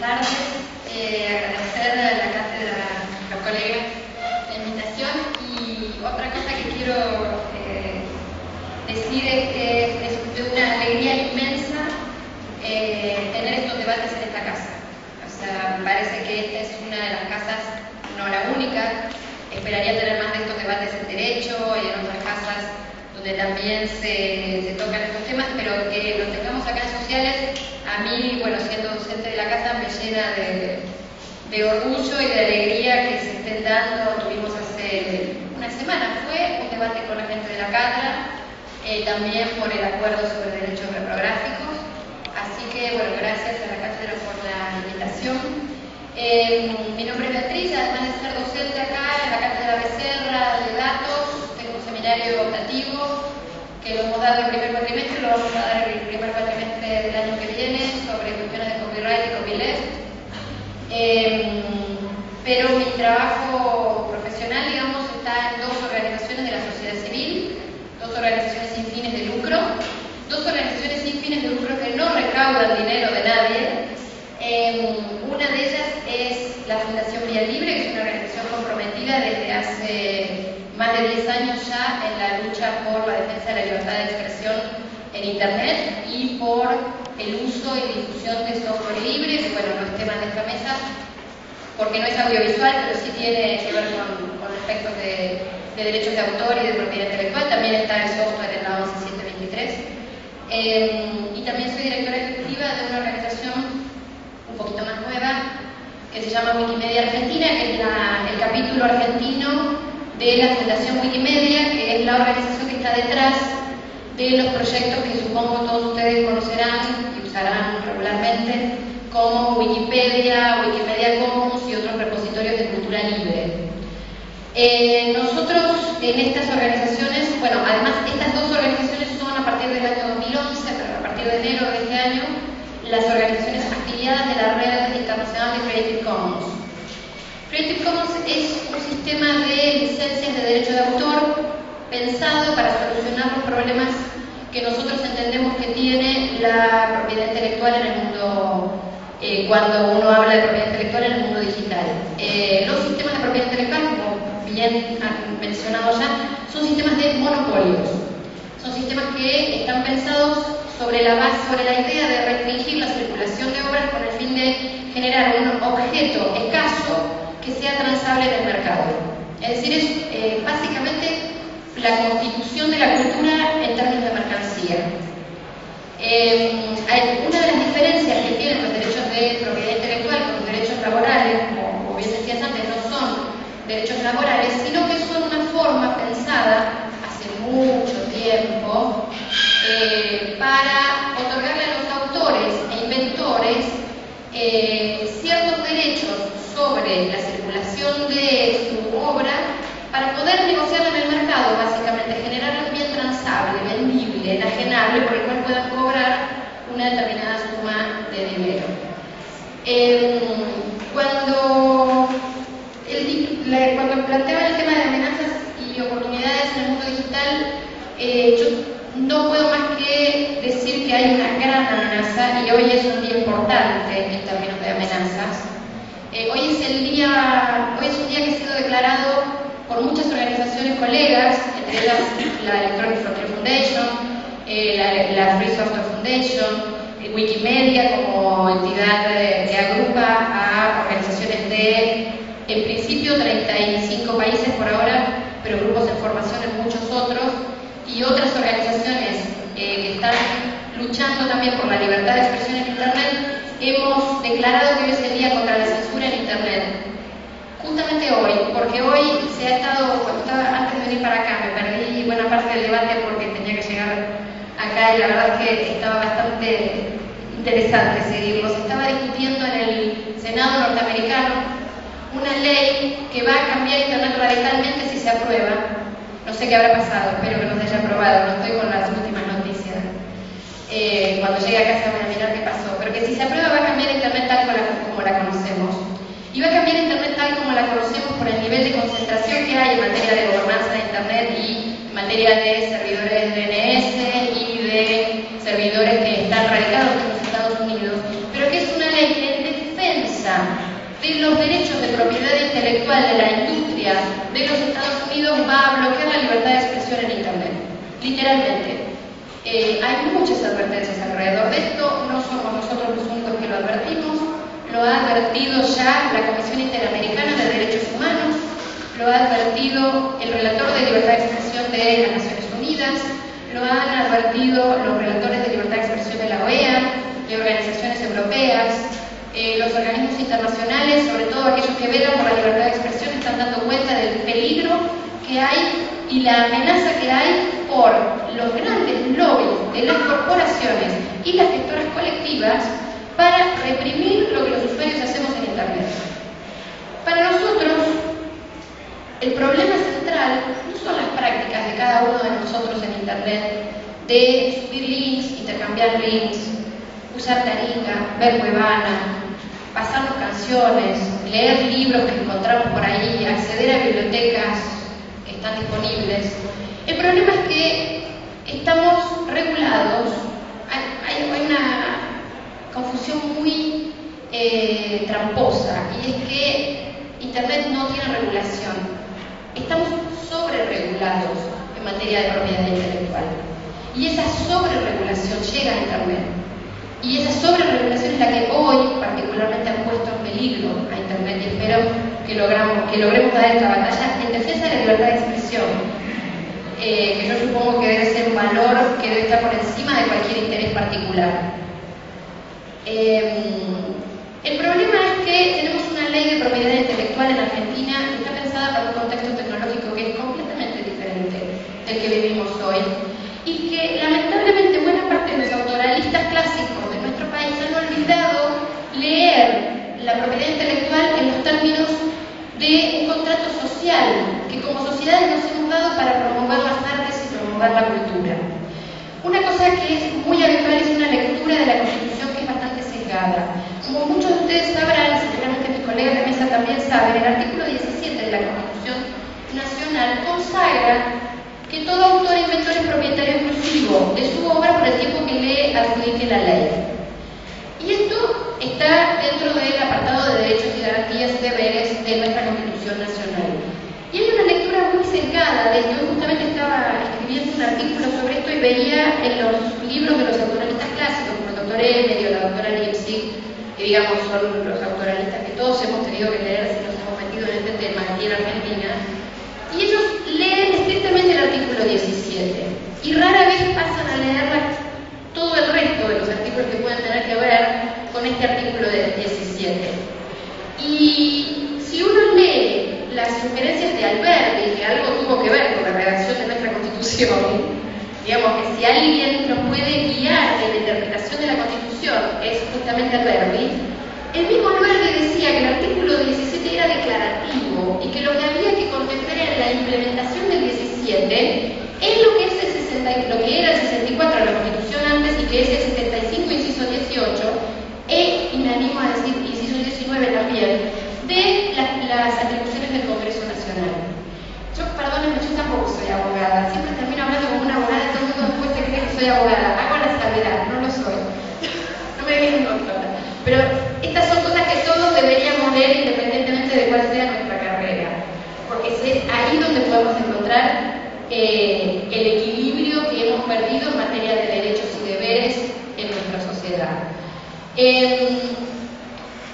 tardes. Agradecer a la cátedra, a los colegas, la invitación. Y otra cosa que quiero decir es que es de una alegría inmensa tener estos debates en esta casa. O sea, me parece que esta es una de las casas, no la única. Esperaría tener más de estos debates en derecho y en otras casas donde también se tocan estos temas, pero que los tengamos acá en sociales, a mí, bueno, siendo docente de la casa, me llena de orgullo y de alegría que se estén dando. Tuvimos hace una semana, fue un debate con la gente de la cátedra, también por el acuerdo sobre derechos reprográficos. Así que, bueno, gracias a la cátedra por la invitación. Mi nombre es Beatriz, además de ser docente acá en la cátedra Becerra de datos, tengo un seminario optativo que lo hemos dado el primer cuatrimestre, lo vamos a dar el primer cuatrimestre del año que viene sobre cuestiones de copyright y copyleft. Pero mi trabajo profesional, digamos, está en dos organizaciones de la sociedad civil, dos organizaciones sin fines de lucro, dos organizaciones sin fines de lucro que no recaudan dinero de nadie. Una de ellas es la Fundación Vía Libre, que es una organización comprometida desde hace más de 10 años ya en la lucha por la defensa de la libertad de expresión en Internet y por el uso y difusión de software libre, que bueno, no es tema de esta mesa, porque no es audiovisual, pero sí tiene que ver con aspectos de derechos de autor y de propiedad intelectual. También está el software en la 11723. Y también soy directora ejecutiva de una organización un poquito más nueva, que se llama Wikimedia Argentina, que es el capítulo argentino de la Fundación Wikimedia, que es la organización que está detrás de los proyectos que supongo todos ustedes conocerán y usarán regularmente, como Wikipedia, Wikimedia Commons y otros repositorios de cultura libre. Nosotros en estas organizaciones, bueno, además estas dos organizaciones son a partir del año 2011, pero a partir de enero de este año, las organizaciones afiliadas de la Red Internacional de Creative Commons. Creative Commons es un sistema de licencias de derecho de autor pensado para solucionar los problemas que nosotros entendemos que tiene la propiedad intelectual en el mundo, cuando uno habla de propiedad intelectual en el mundo digital. Los sistemas de propiedad intelectual, como bien han mencionado ya, son sistemas de monopolios. Son sistemas que están pensados sobre la idea de restringir la circulación de obras con el fin de generar un objeto escaso que sea transable en el mercado. Es decir, es básicamente la constitución de la cultura en términos de mercancía. Una de las diferencias que tienen los derechos de propiedad intelectual con los derechos laborales, como bien decías antes, no son derechos laborales, sino que son una forma pensada hace mucho tiempo para otorgarle a los autores e inventores ciertos derechos sobre la circulación de su obra para poder negociar en el mercado, básicamente, generar un bien transable, vendible, enajenable, por el cual puedan cobrar una determinada suma de dinero. Cuando planteaba el tema de amenazas y oportunidades en el mundo digital, yo no puedo más que decir que hay una gran amenaza y hoy es un día importante en términos de amenazas. Hoy es un día que ha sido declarado por muchas organizaciones colegas, entre ellas la Electronic Frontier Foundation, la Free Software Foundation, Wikimedia como entidad que agrupa a organizaciones de, en principio, 35 países por ahora, pero grupos en formación en muchos otros, y otras organizaciones que están luchando también por la libertad de expresión en Internet. Hemos declarado que hoy es el día contra la censura en Internet. Justamente hoy, porque hoy se ha estado, cuando estaba antes de venir para acá, me perdí buena parte del debate porque tenía que llegar acá y la verdad es que estaba bastante interesante seguirlo. Se estaba discutiendo en el Senado norteamericano una ley que va a cambiar Internet radicalmente si se aprueba. No sé qué habrá pasado, espero que no se haya aprobado, no estoy con las últimas noticias. Cuando llegue a casa voy a mirar qué pasó, pero que si se aprueba va a cambiar Internet tal como la conocemos. Y va a cambiar Internet tal como la conocemos por el nivel de concentración que hay en materia de gobernanza de Internet y en materia de servidores DNS y de servidores que están radicados en los Estados Unidos, pero que es una ley que defiende de los derechos de propiedad intelectual de la industria de los Estados Unidos va a bloquear la libertad de expresión en Internet. Literalmente. Hay muchas advertencias alrededor de esto, no somos nosotros los únicos que lo advertimos, lo ha advertido ya la Comisión Interamericana de Derechos Humanos, lo ha advertido el relator de libertad de expresión de las Naciones Unidas, lo han advertido los relatores de libertad de expresión de la OEA, de organizaciones europeas, los organismos internacionales, sobre todo aquellos que velan por la libertad de expresión, están dando cuenta del peligro que hay y la amenaza que hay por los grandes lobbies de las corporaciones y las gestoras colectivas para reprimir lo que los usuarios hacemos en Internet. Para nosotros, el problema central no son las prácticas de cada uno de nosotros en Internet, de subir links, intercambiar links, usar Taringa, ver Cuevana, pasarnos canciones, leer libros que encontramos por ahí, acceder a bibliotecas que están disponibles. El problema es que estamos regulados, hay una confusión muy tramposa, y es que Internet no tiene regulación. Estamos sobreregulados en materia de propiedad intelectual. Y esa sobreregulación llega a Internet. Y esa sobreregulación es la que hoy particularmente ha puesto en peligro a Internet, y espero que logremos dar esta batalla en defensa de la libertad de expresión, que yo supongo que debe ser un valor que debe estar por encima de cualquier interés particular. El problema es que tenemos una ley de propiedad intelectual en Argentina que está pensada para un contexto tecnológico que es completamente diferente del que vivimos hoy, y que lamentablemente buena parte de los autoralistas clásicos de nuestro país han olvidado leer la propiedad intelectual en los términos de un contrato social que como sociedades nos hemos dado para promover las artes y promover la cultura. Una cosa que es muy habitual es una lectura de la Constitución que es bastante sesgada. Como muchos de ustedes sabrán, seguramente mis colegas de mesa también saben, el artículo 17 de la Constitución Nacional consagra que todo autor e inventor es propietario exclusivo de su obra por el tiempo que le adjudique la ley. Y esto está dentro del apartado de derechos y garantías y deberes de nuestra Constitución Nacional. Y hay una lectura muy sesgada de esto. Yo justamente estaba escribiendo un artículo sobre esto y veía en los libros de los autoralistas clásicos, como el doctor Emery o la doctora Lipsig, que digamos son los autoralistas que todos hemos tenido que leer si nos hemos metido en este tema aquí en Argentina, y ellos leen estrictamente el artículo 17 y rara vez pasan a leer todo el resto de los artículos que pueden tener que ver con este artículo de 17. Y si uno lee las sugerencias de Alberti, que algo tuvo que ver con la redacción de nuestra Constitución, digamos que si alguien nos puede guiar en la interpretación de la Constitución es justamente Alberti. El mismo Alberti decía que el artículo 17 era declarativo y que lo que había que contemplar en la implementación del 17 es lo que era el 64 de la Constitución antes y que es el 75, inciso 18, y me animo a decir inciso 19 también, de las atribuciones del Congreso Nacional. Yo, perdónenme, yo tampoco soy abogada, siempre termino hablando como una abogada y todo el mundo después te cree que soy abogada. Hago la salvedad, no lo soy. No me vienen doctora. Pero estas son cosas que todos deberíamos leer independientemente de cuál sea nuestra carrera, porque es ahí donde podemos encontrar el equilibrio que hemos perdido en materia de derechos y deberes en nuestra sociedad.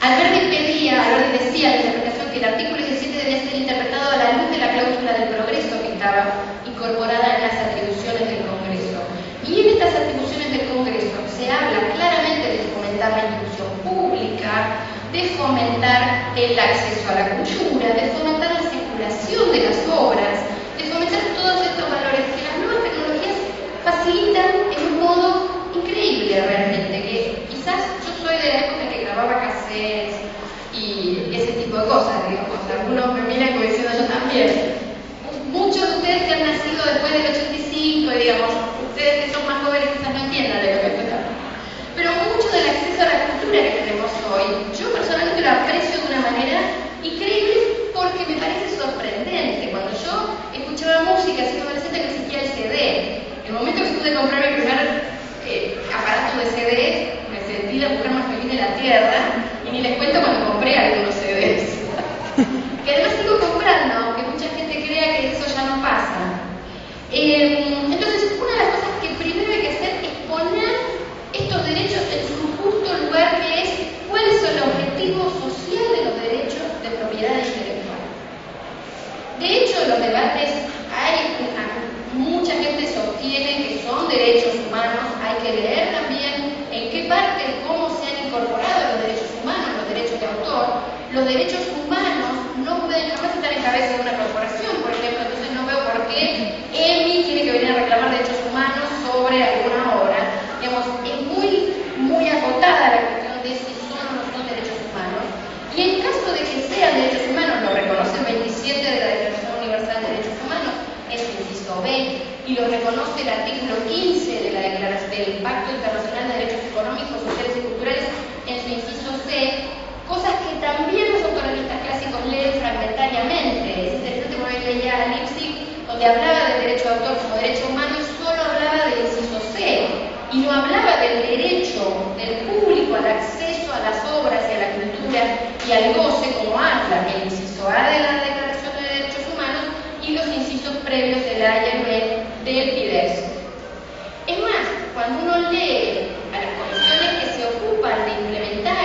Alberti decía en la interpretación que el artículo 17 debía ser interpretado a la luz de la cláusula del progreso que estaba incorporada en las atribuciones del Congreso. Y en estas atribuciones del Congreso se habla claramente de fomentar la instrucción pública, de fomentar el acceso a la cultura, de fomentar la circulación de las obras, de fomentar todos estos valores que las nuevas tecnologías facilitan en un modo increíble realmente, que quizás yo soy de la época que grababa cassettes y ese tipo de cosas, digamos, algunos me miran como diciendo yo también. Muchos de ustedes que han nacido después del 85, digamos, ustedes que son más jóvenes quizás no entiendan de lo que estoy hablando. Pero mucho del acceso a la cultura que tenemos hoy, yo personalmente lo aprecio de una manera increíble porque me parece sorprendente. Cuando yo escuchaba música siendo adolescente no existía el CD. El momento que pude comprar mi primer aparato de CD, me sentí la mujer más feliz de la tierra, y ni les cuento cuando compré algunos CD. los derechos humanos no pueden jamás estar en cabeza de una corporación, por ejemplo. Entonces no veo por qué EMI tiene que venir a reclamar derechos humanos sobre alguna obra. Digamos, es muy acotada la cuestión de si son o no son derechos humanos. Y en caso de que sean derechos humanos, lo reconoce el 27 de la Declaración Universal de Derechos Humanos, es el inciso B, y lo reconoce el artículo 15 de la Declaración del Pacto Internacional de Derechos Económicos, Sociales y Culturales en su inciso C, cosas que también los autonomistas clásicos leen fragmentariamente. Es interesante porque hoy leía a Lipsig, donde hablaba del derecho de autor como derecho humano y solo hablaba del inciso C, y no hablaba del derecho del público al acceso a las obras y a la cultura y al goce como habla el inciso A de la Declaración de Derechos Humanos y los incisos previos de la A y el B del PIDES. Es más, cuando uno lee a las comisiones que se ocupan de implementar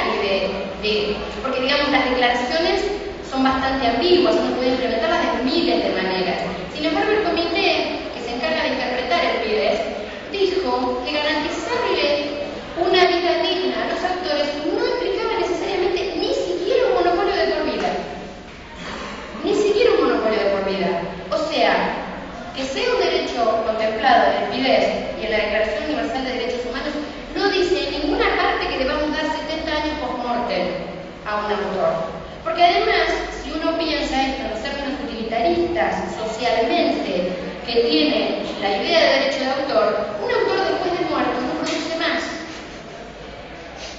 y porque digamos las declaraciones son bastante ambiguas, uno puede implementarlas de miles de maneras. Sin embargo, el comité que se encarga de interpretar el PIDES dijo que garantizarle una vida digna a los actores no implicaba necesariamente ni siquiera un monopolio de por vida. Ni siquiera un monopolio de por vida. O sea, que sea un derecho contemplado en el PIDES y en la Declaración Universal de Derechos Humanos no dice en ninguna parte que debamos dar 70 años post-mortem a un autor. Porque además, si uno piensa esto en los términos utilitaristas socialmente que tiene la idea de derecho de autor, un autor después de muerto no produce más.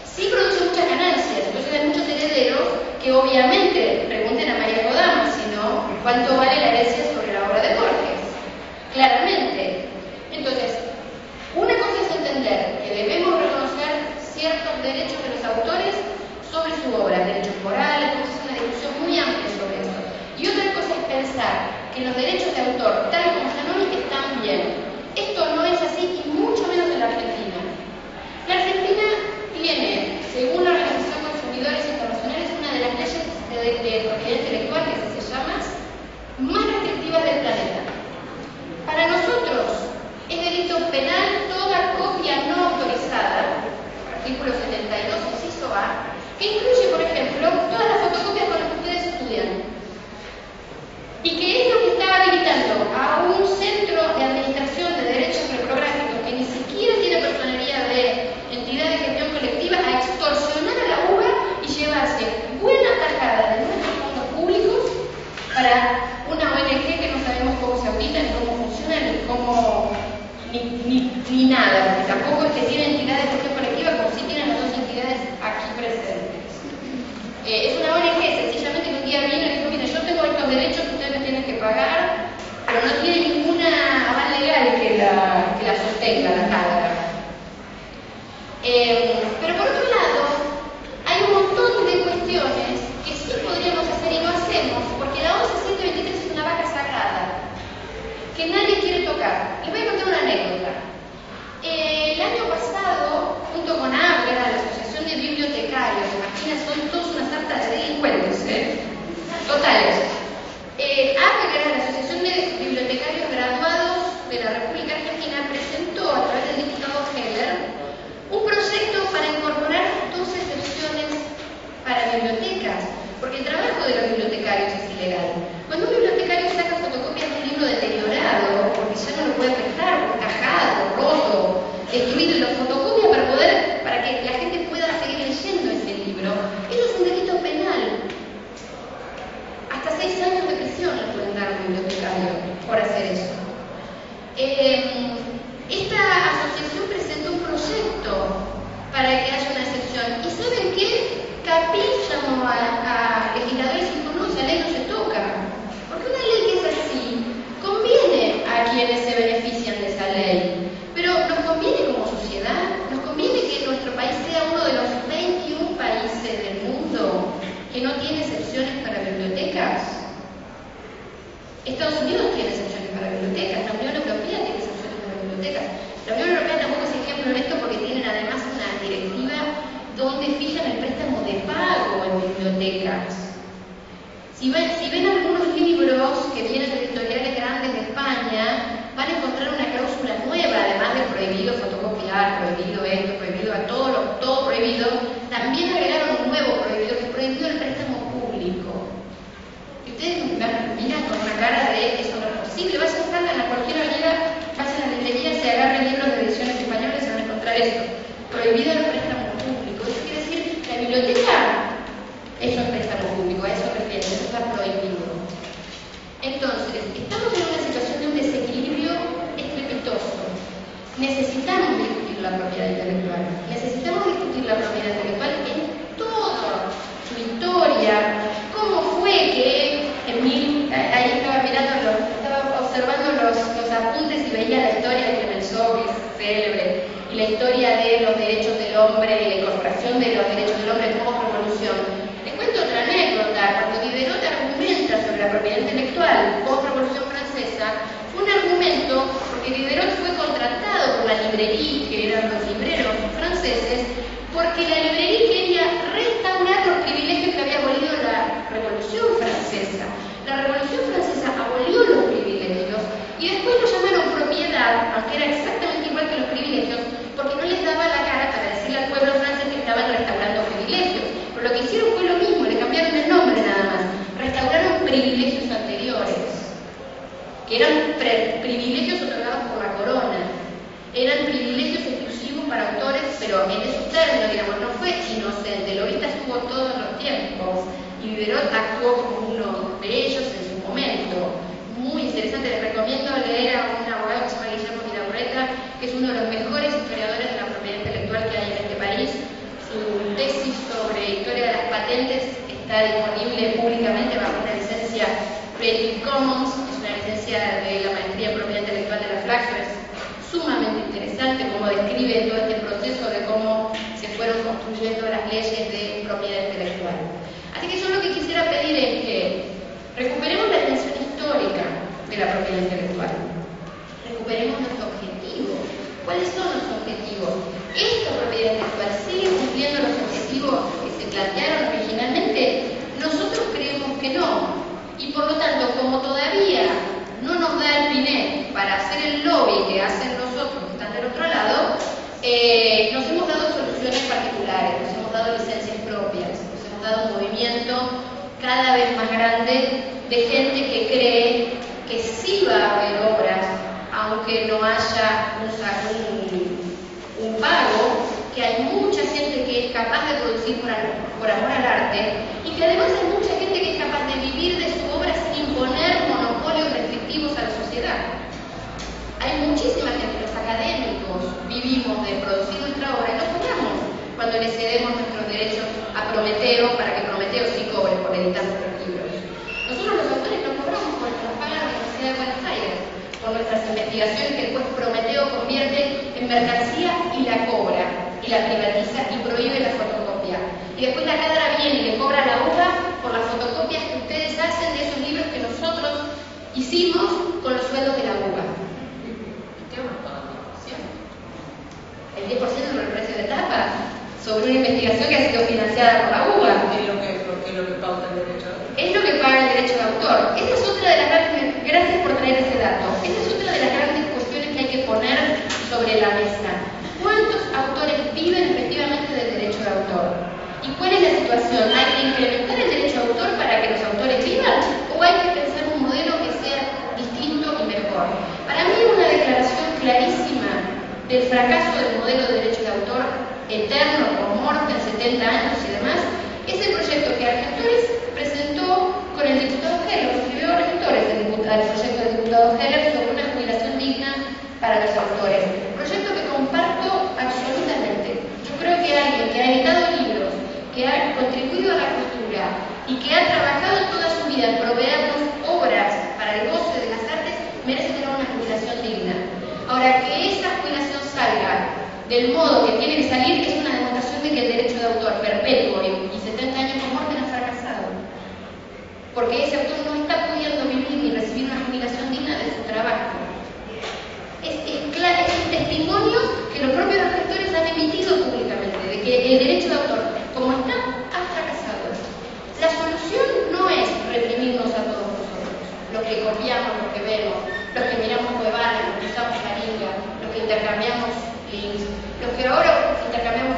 Sí produce muchas ganancias, entonces hay muchos herederos que obviamente pregunten a María Kodama, sino cuánto vale la herencia sobre la obra de Borges. Claramente. Entonces, una cosa es entender que debemos reconocer ciertos derechos de los autores sobre su obra, derechos morales, es una discusión muy amplia sobre esto. Y otra cosa es pensar que los derechos de autor, tal como están hoy, están bien. Esto no es así y mucho menos en la Argentina. La Argentina tiene, según la Organización de Consumidores Internacionales, una de las leyes de propiedad intelectual que se llama más restrictivas del planeta. Para nosotros es delito penal toda copia no autorizada, artículo 72, inciso A, que incluye, por ejemplo, todas las fotocopias con las que ustedes estudian. Y que esto que está habilitando a un centro de administración de derechos reprográficos que ni siquiera tiene personería de entidad de gestión colectiva a extorsionar a la UBA y llevarse buena tajada de nuestros fondos públicos para una ONG que no sabemos cómo se audita, ni cómo funciona, ni cómo ni nada, porque tampoco es que tiene entidad de gestión colectiva como si tienen las dos entidades aquí presentes. Es una ONG sencillamente que un día vino y dijo, mire, yo tengo estos derechos que ustedes me tienen que pagar, pero no tiene ninguna aval legal que la sostenga, la carga. Pero por otro lado, hay un montón de cuestiones que sí podríamos hacer y no hacemos, porque la 11723 es una vaca sagrada que nadie quiere tocar. Les voy a contar una anécdota. El año pasado, junto con ABGRA, la Asociación de Bibliotecarios, imagina, son todos una sarta de delincuentes, totales. ABGRA, la Asociación de Bibliotecarios Graduados de la República Argentina, presentó a través del diputado Heller un proyecto para incorporar dos excepciones para bibliotecas, porque el trabajo de los bibliotecarios es ilegal. Cuando un bibliotecario saca fotocopias de un libro deteriorado, porque ya no lo puede prestar, tajado, roto, destruido la fotocopia para que la gente pueda seguir leyendo ese libro, eso es un delito penal. Hasta 6 años de prisión le pueden dar a un bibliotecario por hacer eso. Esta asociación presentó un proyecto para que haya una excepción. ¿Y saben qué? Capil llamó a legisladores y dijo, no, esa ley no se toca. Porque una ley que es así conviene a quienes se benefician de esa ley. Pero nos conviene como sociedad, nos conviene que nuestro país sea uno de los 21 países del mundo que no tiene excepciones para bibliotecas. Estados Unidos tiene excepciones para bibliotecas, la Unión Europea tiene excepciones para bibliotecas. La Unión Europea tampoco es ejemplo en esto porque tienen además una directiva donde fijan el préstamo de pago en bibliotecas. Si ven algunos libros que vienen de editoriales grandes de España, van a encontrar una cláusula nueva, además de prohibido fotocopiar, prohibido esto, prohibido a todo prohibido. También agregaron un nuevo prohibido, que es prohibido el préstamo público. Eso es préstamo público, a eso refiere, eso está prohibido. Entonces, estamos en una situación de un desequilibrio estrepitoso. Necesitamos discutir la propiedad intelectual. Necesitamos discutir la propiedad intelectual en toda su historia. ¿Cómo fue que ahí estaba mirando, estaba observando los apuntes y veía la historia de Clemenceau, que es célebre, y la historia de los derechos del hombre y la incorporación de los derechos del hombre post-revolución? Les cuento otra anécdota. Cuando Diderot argumenta sobre la propiedad intelectual post-revolución francesa, fue un argumento porque Diderot fue contratado por la Librairie, que eran los libreros franceses, porque la Librairie quería restaurar los privilegios que había abolido la Revolución Francesa. La Revolución Francesa abolió los privilegios y después lo llamaron propiedad, aunque era exactamente igual que los privilegios, porque no les daba la cara para decirle al pueblo francés que estaban restaurando privilegios. Pero lo que hicieron fue lo mismo, le cambiaron el nombre nada más. Restauraron privilegios anteriores, que eran privilegios otorgados por la corona. Eran privilegios exclusivos para autores, pero en esos términos, digamos, no fue inocente. Lobista estuvo todos los tiempos y Diderot actuó como uno de ellos en su momento. Muy interesante, les recomiendo leer a un abogado que se llama Guillermo Miragorreta, que es uno de los mejores historiadores de la propiedad intelectual que hay en este país. Su tesis sobre historia de las patentes está disponible públicamente bajo una licencia Creative Commons, es una licencia de la maestría en propiedad intelectual de la Flaxo. Es sumamente interesante cómo describe todo este proceso de cómo se fueron construyendo las leyes de propiedad intelectual. Así que yo lo que quisiera pedir es que recuperemos la dimensión histórica de la propiedad intelectual. Recuperemos nuestro objetivo. ¿Cuáles son los objetivos? ¿Esta propiedad intelectual sigue cumpliendo los objetivos que se plantearon originalmente? Nosotros creemos que no. Y por lo tanto, como todavía no nos da el PINET para hacer el lobby que hacen los otros que están del otro lado, nos hemos dado soluciones particulares, nos hemos dado licencias propias, nos hemos dado un movimiento cada vez más grande de gente que cree que sí va a haber obras, aunque no haya un pago, que hay mucha gente que es capaz de producir por amor al arte y que además hay mucha gente que es capaz de vivir de su obra sin imponer monopolios restrictivos a la sociedad. Hay muchísima gente, los académicos vivimos de producir nuestra obra y no cobramos cuando le cedemos nuestros derechos a Prometeo para que Prometeo sí cobre por editar nuestros libros. Nosotros los autores no cobramos porque nos paga la Universidad de Buenos Aires por nuestras investigaciones que después Prometeo convierte en mercancía y la cobra, y la privatiza y prohíbe la fotocopia. Y después la Cátedra viene y le cobra la UBA por las fotocopias que ustedes hacen de esos libros que nosotros hicimos con los sueldos de la UBA. El 10% sobre el precio de tapa sobre una investigación que ha sido financiada por la UBA. Es lo que pauta el derecho de autor. Es lo que paga el derecho de autor. Esa es otra de las grandes, gracias por traer ese dato, esa es otra de las grandes cuestiones que hay que poner sobre la mesa. ¿Cuántos autores viven efectivamente del derecho de autor? ¿Y cuál es la situación? ¿Hay que incrementar el derecho de autor para que los autores vivan? ¿O hay que pensar un modelo que sea distinto y mejor? Para mí una declaración clarísima del fracaso del modelo de derecho de autor eterno, con muerte en 70 años y demás, es el proyecto que Argentores presentó con el diputado Heller, escribió Argentores el proyecto del diputado Heller sobre una jubilación digna para los autores. Proyecto que comparto absolutamente. Yo creo que alguien que ha editado libros, que ha contribuido a la cultura y que ha trabajado toda su vida en proveernos obras para el goce de las artes, merece tener una jubilación digna. Ahora, que esa jubilación salga del modo que tiene que salir es una demostración de que el derecho de autor perpetuo y 70 años con muerte no ha fracasado. Porque ese autor no está pudiendo vivir ni recibir una jubilación digna de su trabajo. Es un testimonio que los propios argentores han emitido públicamente, de que el derecho de autor, como está, ha fracasado. La solución no es reprimirnos a todos nosotros, los que copiamos, los que vemos, los que miramos Cuevana, los que usamos Faringa, los que intercambiamos links, los que ahora intercambiamos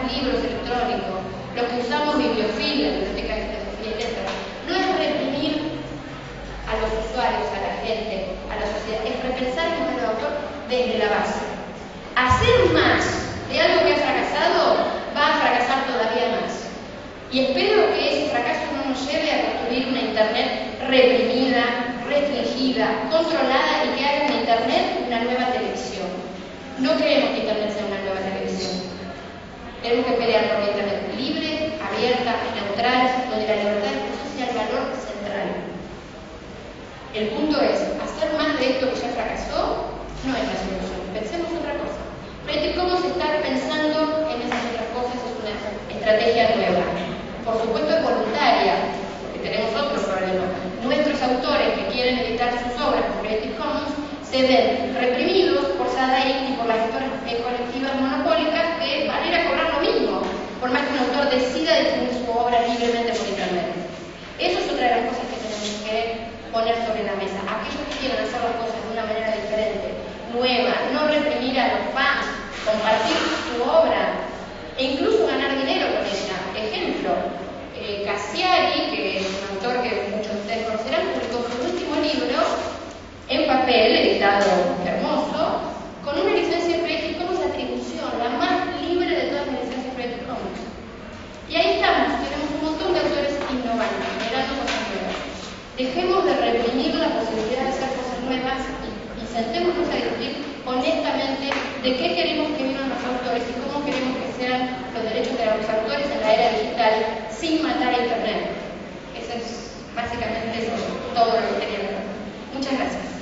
reprimida, restringida, controlada y que haga de Internet una nueva televisión. No queremos que Internet sea una nueva televisión. Tenemos que pelear por Internet libre, abierta, neutral, donde la libertad de expresión sea el valor central. El punto es, hacer más de esto que ya fracasó no es la solución. Pensemos otra cosa. Creative Commons estar pensando en esas otras cosas es una estrategia nueva. Por supuesto es voluntaria, porque tenemos otro problema. Nuestros autores que quieren editar sus obras con Creative Commons se ven reprimidos por SADAIC y por las editoras colectivas monopólicas que van a ir a cobrar lo mismo, por más que un autor decida difundir su obra libremente por Internet. Eso es otra de las cosas que tenemos que poner sobre la mesa. Aquellos que quieran hacer las cosas de una manera diferente, nueva, no reprimir a los fans, compartir su obra e incluso ganar dinero con ella. Ejemplo, Cassiari, que es un autor que muchos de ustedes conocerán, publicó su último libro en papel, editado hermoso, con una licencia Creative Commons de atribución, la más libre de todas las licencias Creative Commons. Y ahí estamos, tenemos un montón de autores innovando, generando cosas nuevas. Dejemos de reprimir la posibilidad de hacer cosas nuevas y sentémonos a discutir honestamente de qué queremos que vivan los autores y cómo queremos que sean los derechos de los autores en la era digital sin matar a Internet. Eso es básicamente todo lo que quería decir. Muchas gracias.